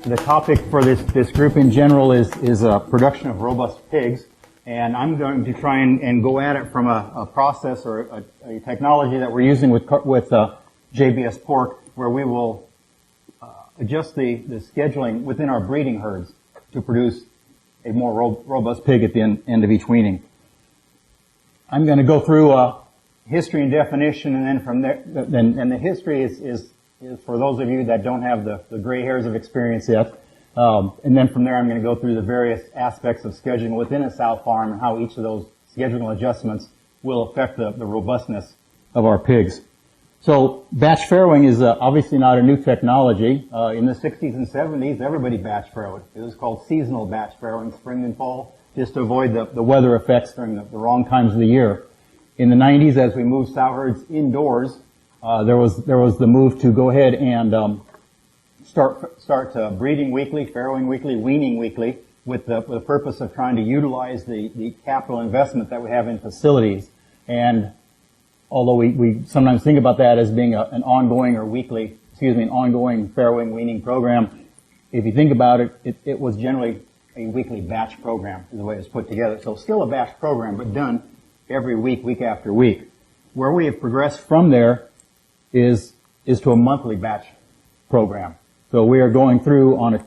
The topic for this group in general is production of robust pigs, and I'm going to try and go at it from a process or a technology that we're using with JBS pork, where we will adjust the scheduling within our breeding herds to produce a more robust pig at the end of each weaning. I'm going to go through history and definition, and then from there, and the history is for those of you that don't have the gray hairs of experience yet. And then from there, I'm going to go through the various aspects of scheduling within a sow farm and how each of those scheduling adjustments will affect the robustness of our pigs. So batch farrowing is obviously not a new technology. In the 60s and 70s, everybody batch farrowed. It was called seasonal batch farrowing, spring and fall, just to avoid the weather effects during the wrong times of the year. In the 90s, as we moved sow herds indoors, there was the move to go ahead and start breeding weekly, farrowing weekly, weaning weekly, with the purpose of trying to utilize the capital investment that we have in facilities. And although we sometimes think about that as being an ongoing farrowing, weaning program, if you think about it, it was generally a weekly batch program is the way it was put together. So still a batch program, but done every week after week. Where we have progressed from there is to a monthly batch program. So we are going through on a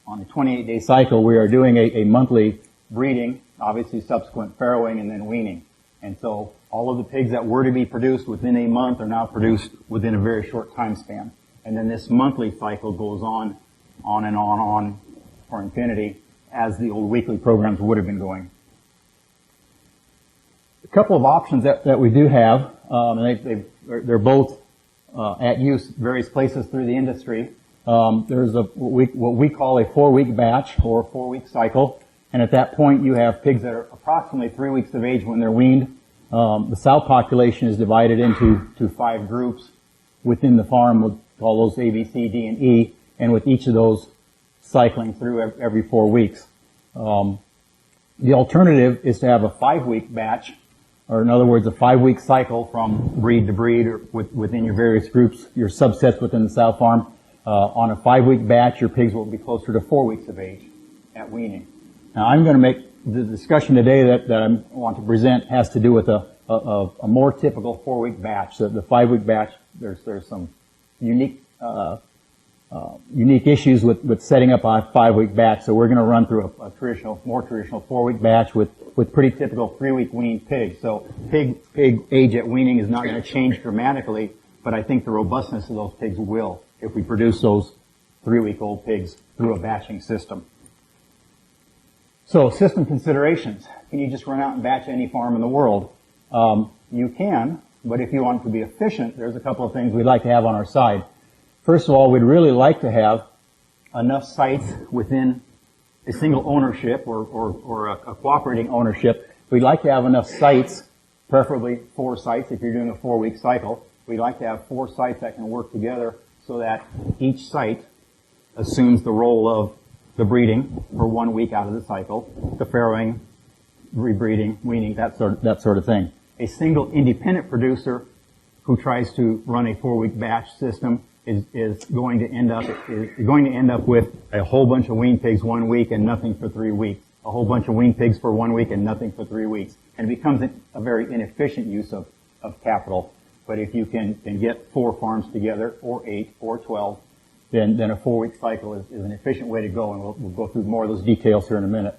28-day cycle. We are doing a monthly breeding, obviously subsequent farrowing, and then weaning. And so all of the pigs that were to be produced within a month are now produced within a very short time span. And then this monthly cycle goes on and on for infinity, as the old weekly programs would have been going. A couple of options that we do have, and they're both at use various places through the industry. There's what we call a 4-week batch or a 4-week cycle, and at that point you have pigs that are approximately 3 weeks of age when they're weaned. The sow population is divided into 5 groups within the farm. We'll call those A, B, C, D, and E, and with each of those cycling through every 4 weeks. The alternative is to have a 5-week batch, or in other words, a 5-week cycle from breed to breed or within your various groups, your subsets within the sow farm. On a 5-week batch, your pigs will be closer to 4 weeks of age at weaning. Now, I'm going to make the discussion today that I want to present has to do with a more typical 4-week batch. The 5-week batch, there's some unique issues with setting up a 5-week batch. So we're going to run through a more traditional 4-week batch with pretty typical 3-week weaned pigs. So pig age at weaning is not going to change dramatically, but I think the robustness of those pigs will if we produce those 3-week-old pigs through a batching system. So system considerations. Can you just run out and batch any farm in the world? You can, but if you want to be efficient, there's a couple of things we'd like to have on our side. First of all, we'd really like to have enough sites within a single ownership or a cooperating ownership. We'd like to have enough sites, preferably 4 sites if you're doing a 4-week cycle. We'd like to have 4 sites that can work together so that each site assumes the role of the breeding for 1 week out of the cycle, the farrowing, rebreeding, weaning, that sort of thing. A single independent producer who tries to run a 4-week batch system is going to end up with a whole bunch of weaned pigs 1 week and nothing for 3 weeks. A whole bunch of weaned pigs for 1 week and nothing for 3 weeks. And it becomes a very inefficient use of capital. But if you can get 4 farms together, or 8, or 12, then a 4-week cycle is an efficient way to go, and we'll go through more of those details here in a minute.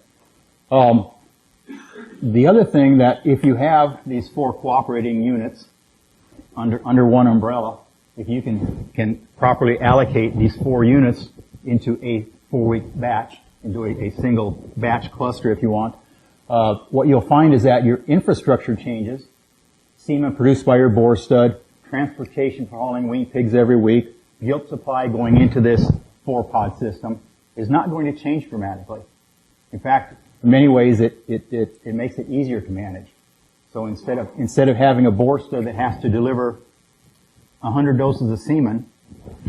The other thing that if you have these 4 cooperating units under one umbrella, if you can properly allocate these 4 units into a 4-week batch, into a single batch cluster if you want, what you'll find is that your infrastructure changes, semen produced by your boar stud, transportation for hauling weaned pigs every week, gilt supply going into this 4-pod system is not going to change dramatically. In fact, in many ways it makes it easier to manage. So instead of having a boar stud that has to deliver 100 doses of semen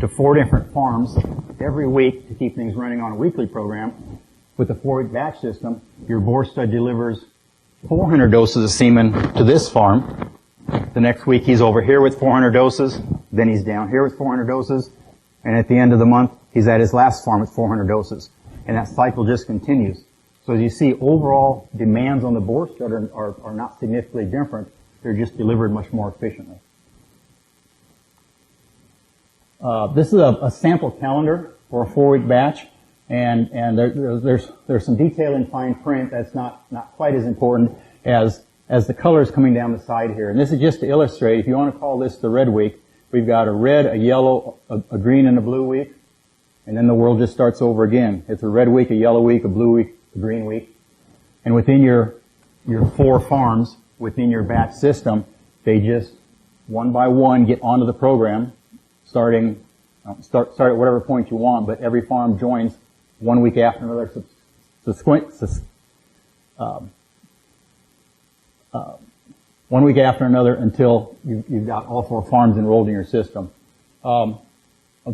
to 4 different farms every week to keep things running on a weekly program, with a 4-week batch system, your boar stud delivers 400 doses of semen to this farm. The next week he's over here with 400 doses, then he's down here with 400 doses, and at the end of the month he's at his last farm with 400 doses. And that cycle just continues. So as you see, overall demands on the boar stud are not significantly different. They're just delivered much more efficiently. This is a sample calendar for a 4-week batch, and there's some detail in fine print that's not quite as important as the colors coming down the side here. And this is just to illustrate, if you want to call this the red week, we've got a red, a yellow, a green, and a blue week, and then the world just starts over again. It's a red week, a yellow week, a blue week, a green week. And within your 4 farms, within your batch system, they just, one by one, get onto the program, start at whatever point you want, but every farm joins 1 week after another, 1 week after another until you've got all 4 farms enrolled in your system. I'll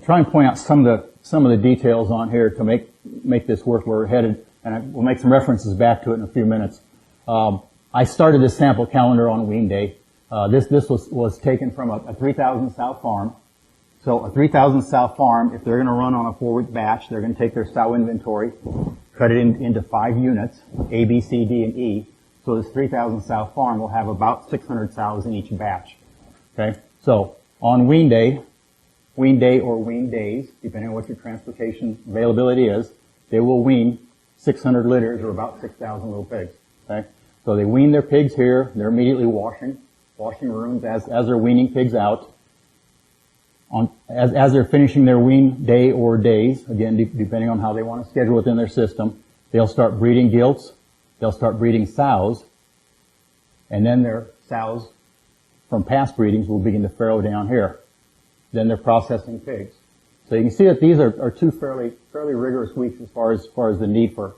try and point out some of the details on here to make this work where we're headed, and we'll make some references back to it in a few minutes. I started this sample calendar on wean day. This was taken from a 3,000 sow farm. So a 3,000 sow farm, if they're going to run on a 4-week batch, they're going to take their sow inventory, cut it into 5 units, A, B, C, D, and E. So this 3,000 sow farm will have about 600 sows in each batch. Okay? So on wean day or wean days, depending on what your transportation availability is, they will wean 600 litters or about 6,000 little pigs. Okay? So they wean their pigs here. They're immediately washing rooms as they're weaning pigs out. As they're finishing their wean day or days, again, depending on how they want to schedule within their system, they'll start breeding gilts. They'll start breeding sows. And then their sows from past breedings will begin to farrow down here. Then they're processing pigs. So you can see that these are 2 fairly rigorous weeks as far as the need for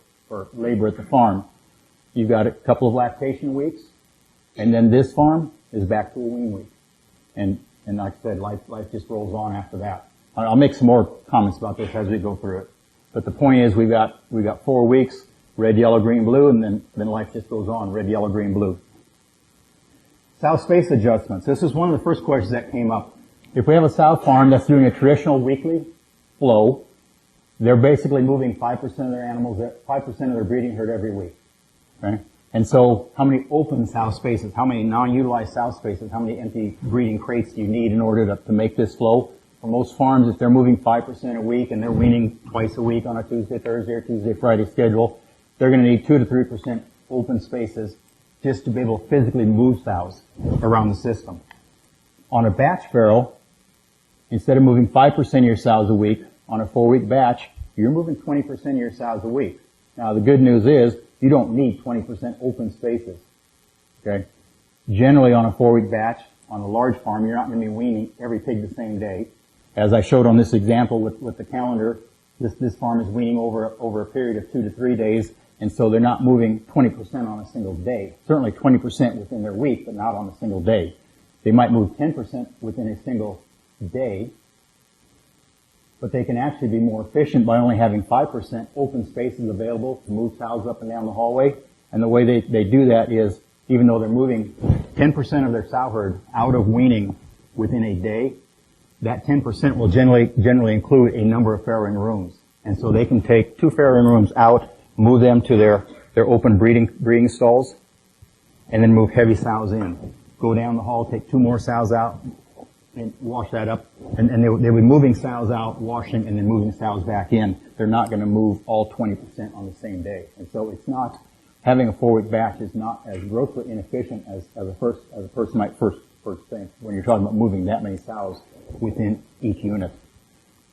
labor at the farm. You've got a couple of lactation weeks, and then this farm is back to a wean week. And like I said, life just rolls on after that. I'll make some more comments about this as we go through it. But the point is we've got 4 weeks, red, yellow, green, blue, and then life just goes on, red, yellow, green, blue. Sow space adjustments. This is one of the first questions that came up. If we have a sow farm that's doing a traditional weekly flow, they're basically moving 5% of their animals, 5% of their breeding herd every week. Okay? And so how many open sow spaces, how many non-utilized sow spaces, how many empty breeding crates do you need in order to make this flow? For most farms, if they're moving 5% a week and they're weaning twice a week on a Tuesday, Thursday, or Tuesday, Friday schedule, they're going to need 2 to 3% open spaces just to be able to physically move sows around the system. On a batch farrow, instead of moving 5% of your sows a week on a 4-week batch, you're moving 20% of your sows a week. Now, the good news is you don't need 20% open spaces. Okay? Generally, on a 4-week batch, on a large farm, you're not going to be weaning every pig the same day. As I showed on this example with the calendar, this farm is weaning over a period of 2 to 3 days, and so they're not moving 20% on a single day. Certainly 20% within their week, but not on a single day. They might move 10% within a single day, but they can actually be more efficient by only having 5% open spaces available to move sows up and down the hallway. And the way they do that is, even though they're moving 10% of their sow herd out of weaning within a day, that 10% will generally include a number of farrowing rooms. And so they can take 2 farrowing rooms out, move them to their open breeding stalls, and then move heavy sows in. Go down the hall, take 2 more sows out, and wash that up. And they'll be moving sows out, washing, and then moving sows back in. They're not going to move all 20% on the same day. And so it's not, having a 4-week batch is not as grossly inefficient as a person might first think when you're talking about moving that many sows within each unit.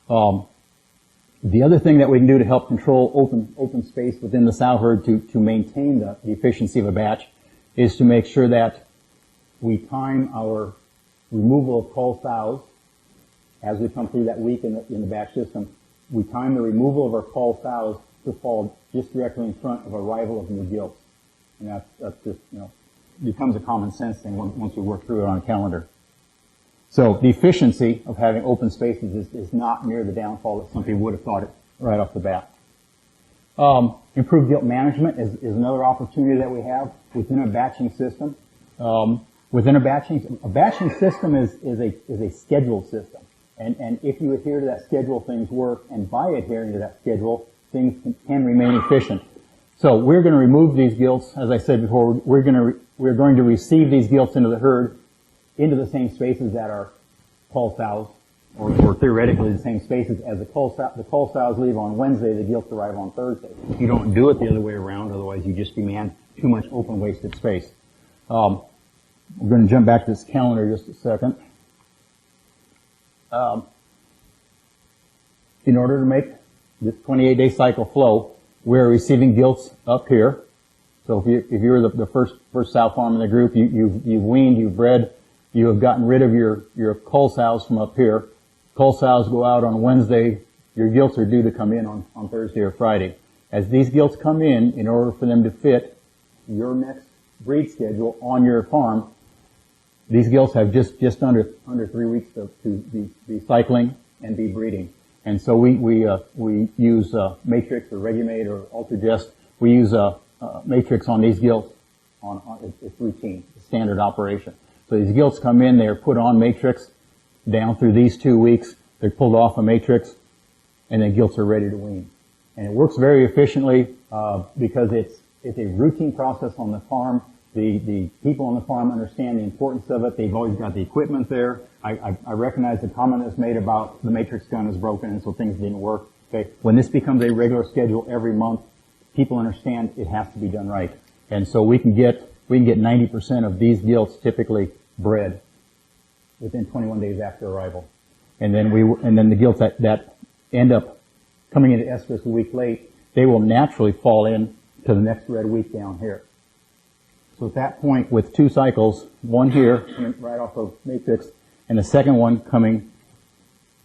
The other thing that we can do to help control open space within the sow herd to maintain the efficiency of a batch is to make sure that we time our removal of cull sows as we come through that week in the batch system. We time the removal of our cull sows to fall just directly in front of arrival of new gilts. And that's just, becomes a common sense thing once we work through it on a calendar. So the efficiency of having open spaces is not near the downfall that some people would have thought it right off the bat. Improved gilt management is another opportunity that we have within a batching system. Within a batching system is a scheduled system. And if you adhere to that schedule, things work. And by adhering to that schedule, things can remain efficient. So we're going to remove these gilts. As I said before, we're going to receive these gilts into the herd, into the same spaces that are cull sows, or theoretically the same spaces as the cull sows leave on Wednesday, the gilts arrive on Thursday. You don't do it the other way around, otherwise you just demand too much open wasted space. We're going to jump back to this calendar just a second. In order to make this 28-day cycle flow, we're receiving gilts up here. So if you're the first sow farm in the group, you've weaned, you've bred, you have gotten rid of your cull sows from up here. Cull sows go out on Wednesday. Your gilts are due to come in on Thursday or Friday. As these gilts come in order for them to fit your next breed schedule on your farm, these gilts have just under 3 weeks to be cycling and be breeding. And so we use Matrix or Regumate or Ultragest. We use Matrix on these gilts. It's routine, it's standard operation. So these gilts come in, they're put on Matrix down through these 2 weeks. They're pulled off a Matrix, and then gilts are ready to wean. And it works very efficiently because it's a routine process on the farm. The people on the farm understand the importance of it. They've always got the equipment there. I recognize the comment that's made about the Matrix gun is broken and so things didn't work. Okay, when this becomes a regular schedule every month, people understand it has to be done right. And so we can get 90% of these gilts typically bred within 21 days after arrival. And then the gilts that end up coming into estrus a week late, they will naturally fall in to the next red week down here. So at that point, with 2 cycles, one here right off of Matrix, and the second one coming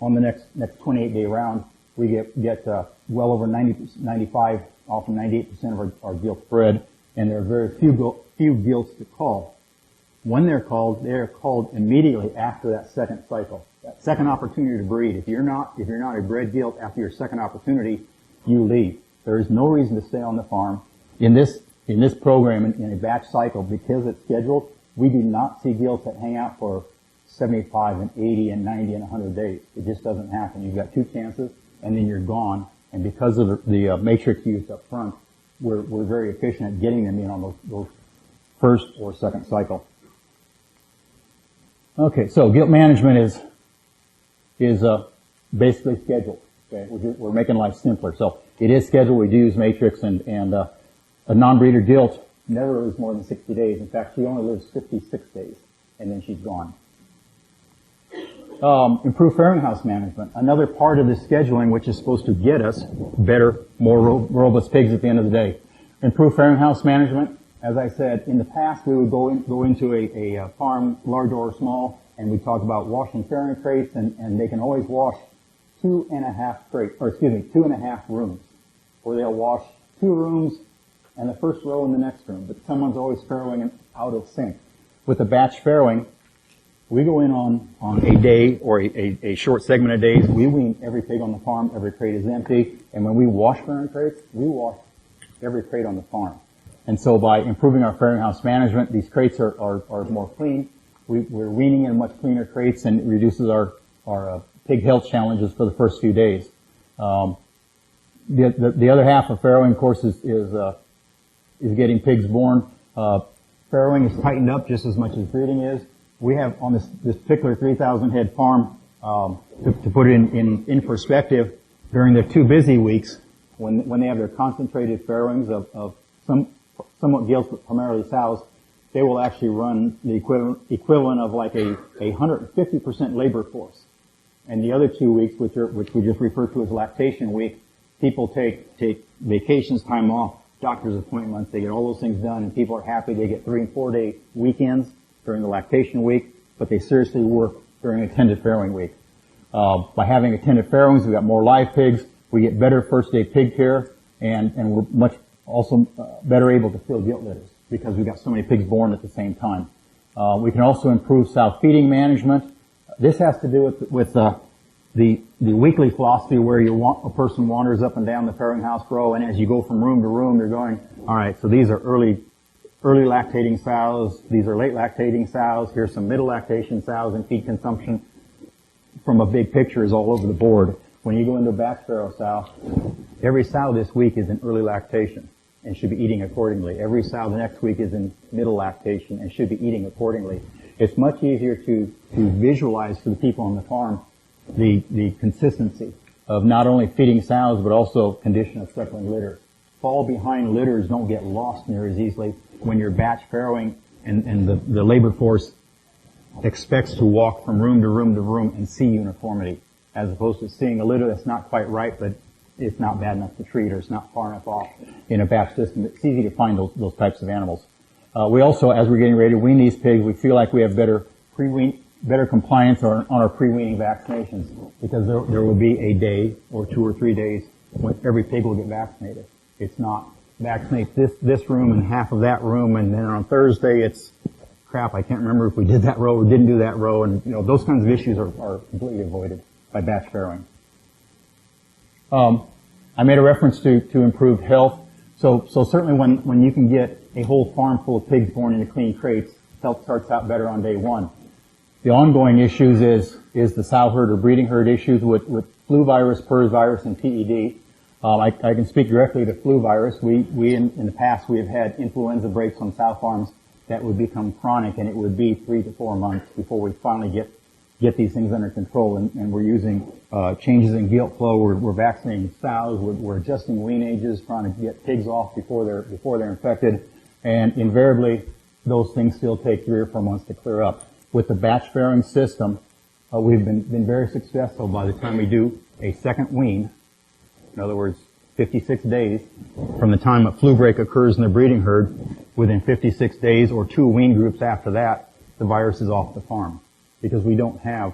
on the next 28-day round, we get well over 95, often 98% of our gilts bred, and there are very few gilts to call. When they're called immediately after that second cycle, that second opportunity to breed. If you're not a bred gilt after your second opportunity, you leave. There is no reason to stay on the farm. In this program, in a batch cycle, because it's scheduled, we do not see gilts that hang out for 75 and 80 and 90 and 100 days. It just doesn't happen. You've got 2 chances, and then you're gone. And because of the matrix used up front, we're very efficient at getting them in on those first or second cycle. Okay, so gilt management is basically scheduled. Okay, we're making life simpler. So it is scheduled. We do use matrix, and a non-breeder gilt never lives more than 60 days. In fact, she only lives 56 days, and then she's gone. Improved farrowing house management. Another part of the scheduling which is supposed to get us better, more robust pigs at the end of the day. Improved farrowing house management. As I said, in the past we would go into a farm, large or small, and we talk about washing farrowing crates, and they can always wash 2.5 rooms, or they'll wash 2 rooms and the first row in the next room, but someone's always farrowing out of sync. With the batch farrowing, we go in on a day or a short segment of days. We wean every pig on the farm. Every crate is empty. And when we wash farrowing crates, we wash every crate on the farm. And so by improving our farrowing house management, these crates are more clean. We're weaning in much cleaner crates, and it reduces our pig health challenges for the first few days. The other half of farrowing, of course, is getting pigs born. Farrowing is tightened up just as much as breeding is. We have on this particular 3,000 head farm, to put it in perspective, during the 2 busy weeks, when they have their concentrated farrowings of somewhat gilts, but primarily sows, they will actually run the equivalent of like a 150% labor force. And the other 2 weeks, which we just refer to as lactation week, people take vacations, time off, doctor's appointments, they get all those things done, and people are happy. They get 3 and 4 day weekends during the lactation week, but they seriously work during attended farrowing week. By having attended farrowings, we got more live pigs, we get better first day pig care, and we're much also better able to fill gilt litters because we've got so many pigs born at the same time. We can also improve sow feeding management. This has to do with the weekly philosophy where a person wanders up and down the farrowing house row, and as you go from room to room, you're going, all right, so these are early lactating sows, these are late lactating sows, here's some middle lactation sows and feed consumption. from a big picture is all over the board. When you go into a batch farrow sow, every sow this week is in early lactation and should be eating accordingly. Every sow the next week is in middle lactation and should be eating accordingly. It's much easier to visualize for the people on the farm the consistency of not only feeding sows but also condition of suckling litter. Fall behind litters don't get lost near as easily when you're batch farrowing and the labor force expects to walk from room to room to room and see uniformity, as opposed to seeing a litter that's not quite right, but it's not bad enough to treat or it's not far enough off in a batch system. It's easy to find those types of animals. We also, as we're getting ready to wean these pigs, we feel like we have better compliance on our pre-weaning vaccinations, because there will be a day or 2 or 3 days when every pig will get vaccinated. It's not vaccinate this room and half of that room, and then on Thursday it's crap, I can't remember if we did that row or didn't do that row, and those kinds of issues are completely avoided by batch farrowing. I made a reference to improved health. So certainly when you can get a whole farm full of pigs born into clean crates, health starts out better on day one. The ongoing issues is the sow herd or breeding herd issues with flu virus, PRRS virus, and PED. I can speak directly to flu virus. We in the past we have had influenza breaks on sow farms that would become chronic, and it would be 3 to 4 months before we finally get these things under control. And we're using changes in gilt flow. We're vaccinating sows. We're adjusting wean ages, trying to get pigs off before they're infected. And invariably, those things still take 3 or 4 months to clear up. With the batch farrowing system, we've been very successful. By the time we do a second wean, in other words, 56 days from the time a flu break occurs in the breeding herd, within 56 days or 2 wean groups after that, the virus is off the farm. Because we don't have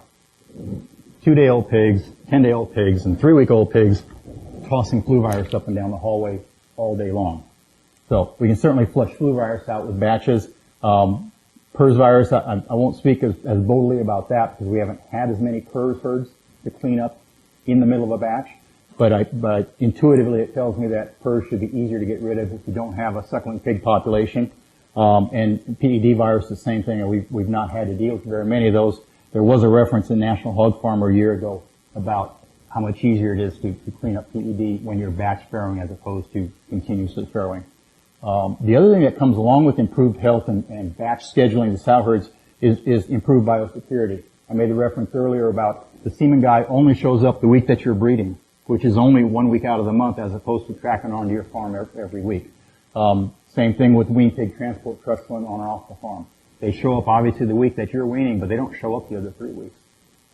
2-day-old pigs, 10-day-old pigs, and 3-week-old pigs tossing flu virus up and down the hallway all day long. So we can certainly flush flu virus out with batches. PRRS virus, I won't speak as boldly about that because we haven't had as many PRRS herds to clean up in the middle of a batch. But intuitively it tells me that PRRS should be easier to get rid of if you don't have a suckling pig population. And PED virus, the same thing. We've not had to deal with very many of those. There was a reference in National Hog Farmer a year ago about how much easier it is to clean up PED when you're batch farrowing as opposed to continuously farrowing. The other thing that comes along with improved health and batch scheduling the sow herds is improved biosecurity. I made a reference earlier about the semen guy only shows up the week that you're breeding, which is only 1 week out of the month as opposed to tracking onto your farm every week. Same thing with wean pig transport trucks going on and off the farm. They show up obviously the week that you're weaning, but they don't show up the other 3 weeks.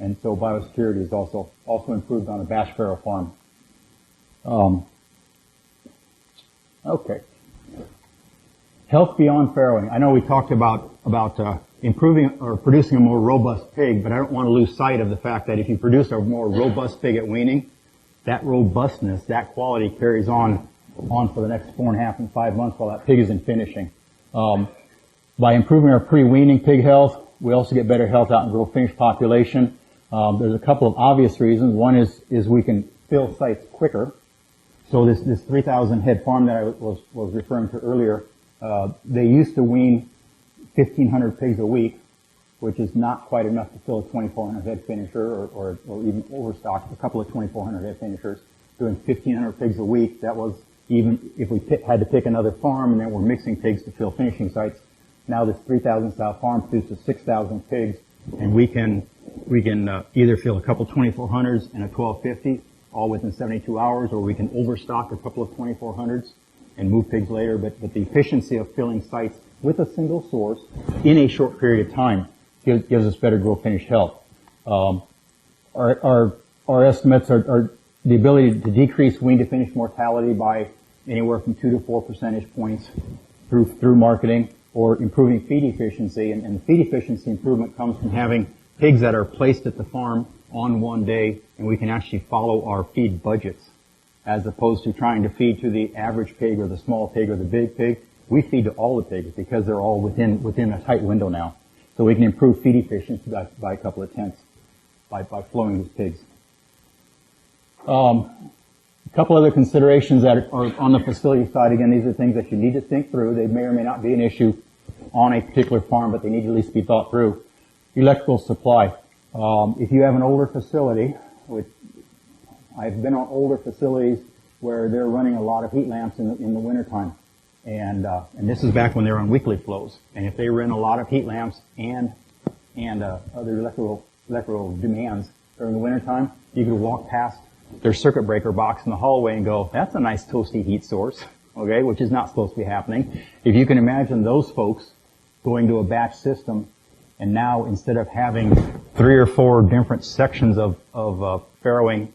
And so biosecurity is also improved on a batch farrow farm. Okay. Health beyond farrowing. I know we talked about improving or producing a more robust pig, but I don't want to lose sight of the fact that if you produce a more robust pig at weaning, that robustness, that quality carries on for the next 4.5 and 5 months while that pig is in finishing. By improving our pre-weaning pig health, we also get better health out in grow finish population. There's a couple of obvious reasons. One is we can fill sites quicker. So this 3,000 head farm that I was referring to earlier, they used to wean 1,500 pigs a week, which is not quite enough to fill a 2,400 head finisher or even overstock a couple of 2,400 head finishers. Doing 1,500 pigs a week, that was even if we had to pick another farm and then we're mixing pigs to fill finishing sites. Now this 3,000 sow farm produces 6,000 pigs, and we can either fill a couple 2,400s and a 1,250 all within 72 hours, or we can overstock a couple of 2,400s and move pigs later. But the efficiency of filling sites with a single source in a short period of time gives us better grow finish health. Our estimates are the ability to decrease wean to finish mortality by anywhere from 2 to 4 percentage points through marketing, or improving feed efficiency. And the feed efficiency improvement comes from having pigs that are placed at the farm on one day, and we can actually follow our feed budgets as opposed to trying to feed to the average pig or the small pig or the big pig. We feed to all the pigs because they're all within a tight window now. So we can improve feed efficiency by a couple of tenths by flowing these pigs. A couple other considerations that are on the facility side. Again, these are things that you need to think through. They may or may not be an issue on a particular farm, but they need to at least be thought through. Electrical supply. If you have an older facility, which I've been on older facilities where they're running a lot of heat lamps in the wintertime. And this is back when they were on weekly flows. And if they run a lot of heat lamps and other electrical demands during the wintertime, you could walk past their circuit breaker box in the hallway and go, that's a nice toasty heat source, okay, which is not supposed to be happening. If you can imagine those folks going to a batch system, and now instead of having 3 or 4 different sections of Farrowing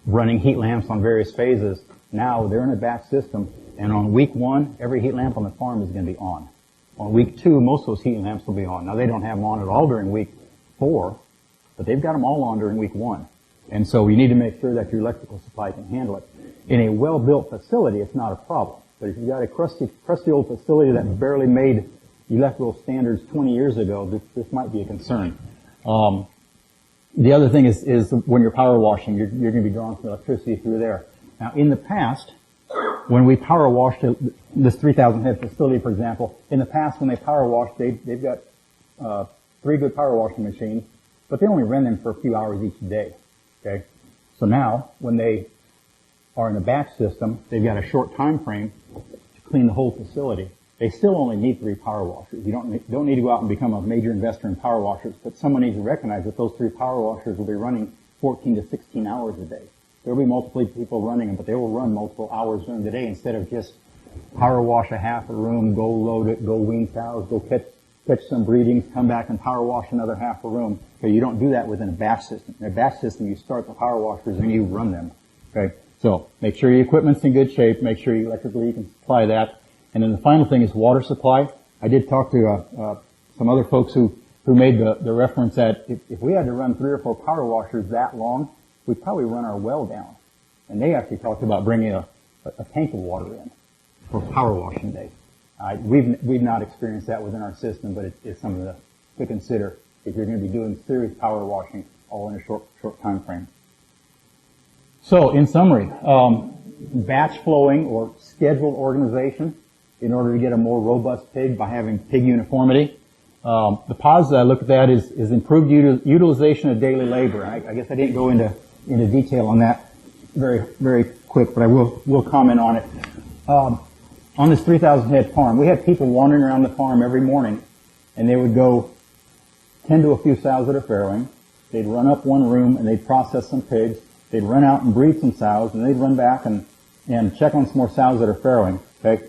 running heat lamps on various phases, now they're in a batch system, and on week 1, every heat lamp on the farm is going to be on. On week 2, most of those heat lamps will be on. Now they don't have them on at all during week 4, but they've got them all on during week 1. And so you need to make sure that your electrical supply can handle it. In a well-built facility, it's not a problem. But if you've got a crusty old facility that barely made electrical standards 20 years ago, this might be a concern. The other thing is when you're power washing, you're going to be drawing some electricity through there. Now, in the past, when we power washed this 3,000 head facility, for example, in the past when they power washed, they've got 3 good power washing machines, but they only ran them for a few hours each day. Okay, so now when they are in a batch system, they've got a short time frame to clean the whole facility. They still only need 3 power washers. You don't need to go out and become a major investor in power washers, but someone needs to recognize that those 3 power washers will be running 14 to 16 hours a day. There will be multiple people running them, but they will run multiple hours during the day instead of just power wash a half a room, go load it, go wean cows, go catch some breedings, come back and power wash another half a room. Okay, you don't do that within a batch system. In a batch system, you start the power washers and you run them. Okay, so make sure your equipment's in good shape. Make sure electrically you can supply that. And then the final thing is water supply. I did talk to some other folks who made the reference that if we had to run 3 or 4 power washers that long, we'd probably run our well down. And they actually talked about bringing a tank of water in for power washing day. We've not experienced that within our system, but it's something to consider if you're going to be doing serious power washing all in a short time frame. So, in summary, batch flowing or scheduled organization in order to get a more robust pig by having pig uniformity. The positives I look at that is improved utilization of daily labor. I guess I didn't go into detail on that very, very quick, but I will comment on it. On this 3,000 head farm, we had people wandering around the farm every morning, and they would go tend to a few sows that are farrowing. They'd run up one room and they'd process some pigs. They'd run out and breed some sows, and they'd run back and check on some more sows that are farrowing. Okay,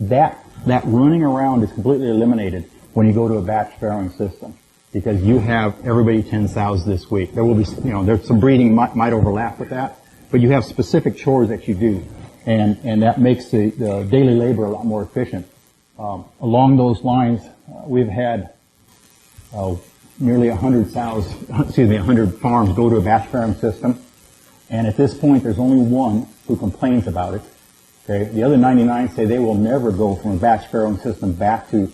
that running around is completely eliminated when you go to a batch farrowing system, because you have everybody 10 sows this week. There will be, there's some breeding might overlap with that, but you have specific chores that you do, and that makes the daily labor a lot more efficient. Along those lines, we've had nearly 100 farms go to a batch farrowing system, and at this point there's only one who complains about it. Okay, the other 99 say they will never go from a batch farrowing system back to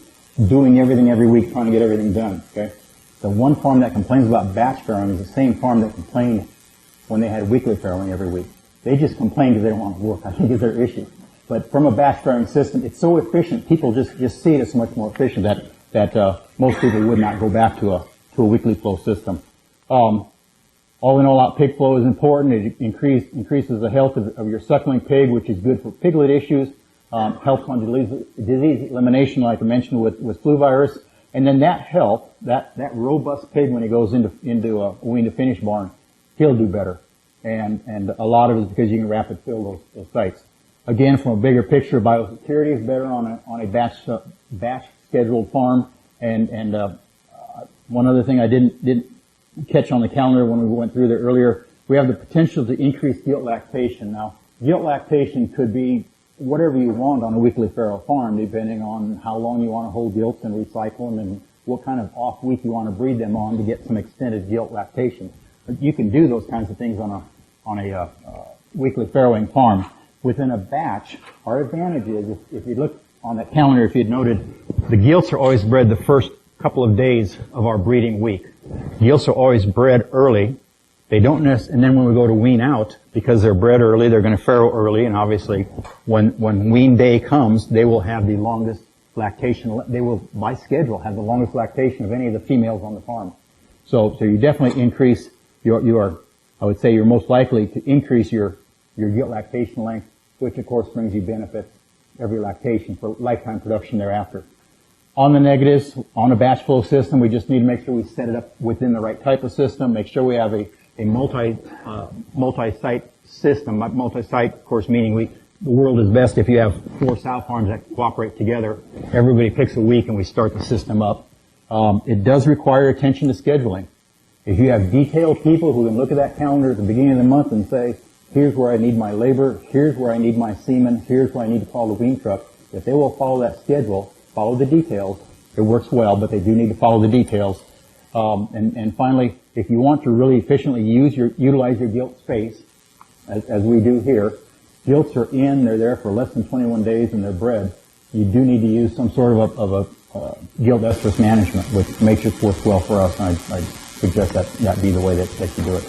doing everything every week, trying to get everything done. Okay, the one farm that complains about batch farrowing is the same farm that complained when they had weekly farrowing every week. They just complain because they don't want to work. I think is their issue. But from a batch farrowing system, it's so efficient. People just see it as much more efficient that most people would not go back to a weekly flow system. All in all, pig flow is important. It increases the health of your suckling pig, which is good for piglet issues. Helps on disease elimination, like I mentioned with flu virus. And then that health, that robust pig, when he goes into a wean to finish barn, he'll do better. And a lot of it is because you can rapid fill those sites. Again, from a bigger picture, biosecurity is better on a batch scheduled farm. And one other thing I didn't catch on the calendar when we went through there earlier, we have the potential to increase gilt lactation. Now, gilt lactation could be whatever you want on a weekly farrow farm, depending on how long you want to hold gilts and recycle them and what kind of off week you want to breed them on to get some extended gilt lactation. But you can do those kinds of things on a weekly farrowing farm. Within a batch, our advantage is, if you look on that calendar, if you'd noted, the gilts are always bred the first couple of days of our breeding week. Gilts are always bred early. They don't and then when we go to wean out, because they're bred early, they're going to farrow early, and obviously when wean day comes, they will have the longest lactation. They will, by schedule, have the longest lactation of any of the females on the farm. So you definitely increase I would say you're most likely to increase your gilt lactation length, which of course brings you benefits every lactation for lifetime production thereafter. On the negatives, on a batch flow system, we just need to make sure we set it up within the right type of system, make sure we have a multi-site system. Multi-site, of course, meaning the world is best if you have 4 sow farms that cooperate together. Everybody picks a week and we start the system up. It does require attention to scheduling. If you have detailed people who can look at that calendar at the beginning of the month and say, here's where I need my labor, here's where I need my semen, here's where I need to call the wean truck, if they will follow that schedule, follow the details, it works well, but they do need to follow the details. And finally, if you want to really efficiently utilize your gilt space, as we do here, gilts are they're there for less than 21 days and they're bred. You do need to use some sort of a gilt estrus management, which makes it work well for us, and I'd suggest that be the way that you do it.